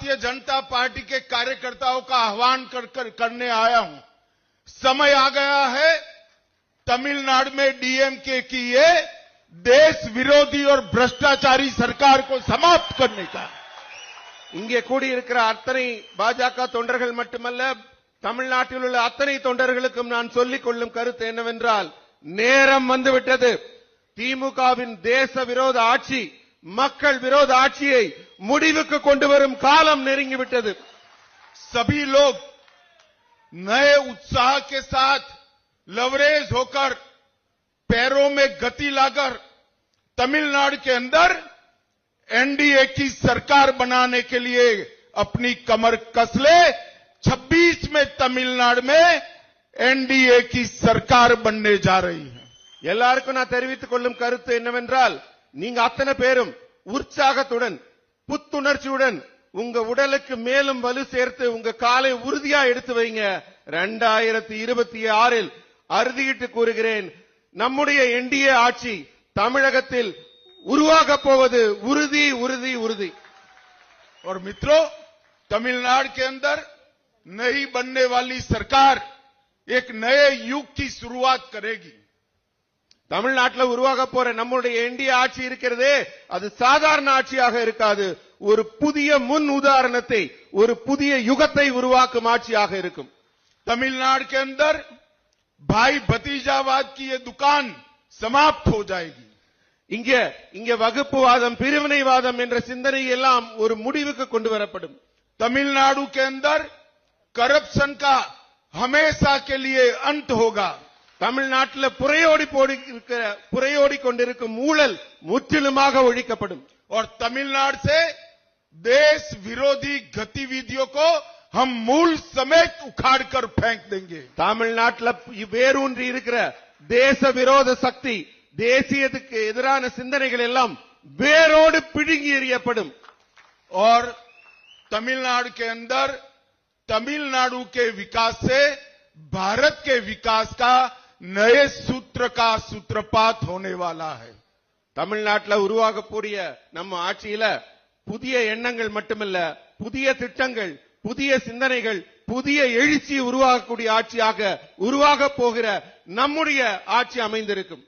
Bharatiya Janata party के कार्यकर्ताओं का आह्वान करने आया हूं। समय आ गया है तमिलनाडु में डीएमके की ये देश विरोधी और भ्रष्टाचारी सरकार को समाप्त करने का। இங்கே கூடியிருக்கிற அத்தனை பாஜக தொண்டர்கள் மட்டுமல்ல, தமிழ்நாட்டில் உள்ள அத்தனை தொண்டர்களுக்கும் நான் சொல்லிக் கொள்ளும் கருத்து என்னவென்றால், நேரம் வந்துவிட்டது. திமுகவின் தேச விரோத ஆட்சி, மக்கள் விரோத ஆட்சியை முடிவுக்கு கொண்டு வரும் காலம் நெருங்கிவிட்டது. सभी लोग नए उत्साह के साथ लवरेज होकर पैरों में गति लाकर तमिलनाडु के अंदर एनडीए की सरकार बनाने के लिए अपनी कमर कस ले। 26 में तमिलनाडु में एनडीए की सरकार बनने जा रही है। எல்லாருக்கும் நான் தெரிவித்துக் கொள்ளும் கருத்து என்னவென்றால், நீங்க அத்தனை பேரும் உற்சாகத்துடன் புத்துணர்ச்சியுடன் உங்க உடலுக்கு மேலும் வலு சேர்த்து உங்க காலை உறுதியா எடுத்து வைங்க. 2026 அறுதியிட்டு கூறுகிறேன், நம்முடைய என்டிஏ ஆட்சி தமிழகத்தில் உருவாக போவது உறுதி உறுதி உறுதி. और मित्रों, तमिलनाडु के अंदर नई बनने वाली सरकार एक नए युग की शुरुआत करेगी. தமிழ்நாட்டில் உருவாக போற நம்முடைய என்டிஏ ஆட்சி இருக்கிறதே, அது சாதாரண ஆட்சியாக இருக்காது. ஒரு புதிய முன் உதாரணத்தை, ஒரு புதிய யுகத்தை உருவாக்கும் ஆட்சியாக இருக்கும். तमिलनाडु के अंदर भाई भतीजावाद की ये दुकान समाप्त हो जाएगी. இங்க வகுப்புவாதம், பிரிவினைவாதம் என்ற சிந்தனை எல்லாம் ஒரு முடிவுக்கு கொண்டு வரப்படும். तमिलनाडु के अंदर करप्शन का हमेशा के लिए अंत होगा. தமிழ்நாட்டில் புரையோடி கொண்டிருக்கும் ஊழல் முற்றிலுமாக ஒழிக்கப்படும். और तमिलनाडु से देश विरोधी गतिविधियों को हम मूल समेत उखाड़कर फेंक देंगे. தமிழ்நாட்டில் வேரூன்றி இருக்கிற தேச விரோத சக்தி, தேசியத்துக்கு எதிரான சிந்தனைகள் எல்லாம் வேரோடு பிடுங்கி எறியப்படும். और तमिलनाडु के अंदर तमिलनाडु के विकास से भारत के विकास का नए सूत्र का सूत्रपात होने वाला है. தமிழ்நாட்டில் உருவாகக்கூடிய நம்ம ஆட்சியில புதிய எண்ணங்கள் மட்டுமல்ல, புதிய திட்டங்கள், புதிய சிந்தனைகள், புதிய எழுச்சி உருவாகக்கூடிய ஆட்சியாக உருவாக போகிற நம்முடைய ஆட்சி அமைந்திருக்கும்.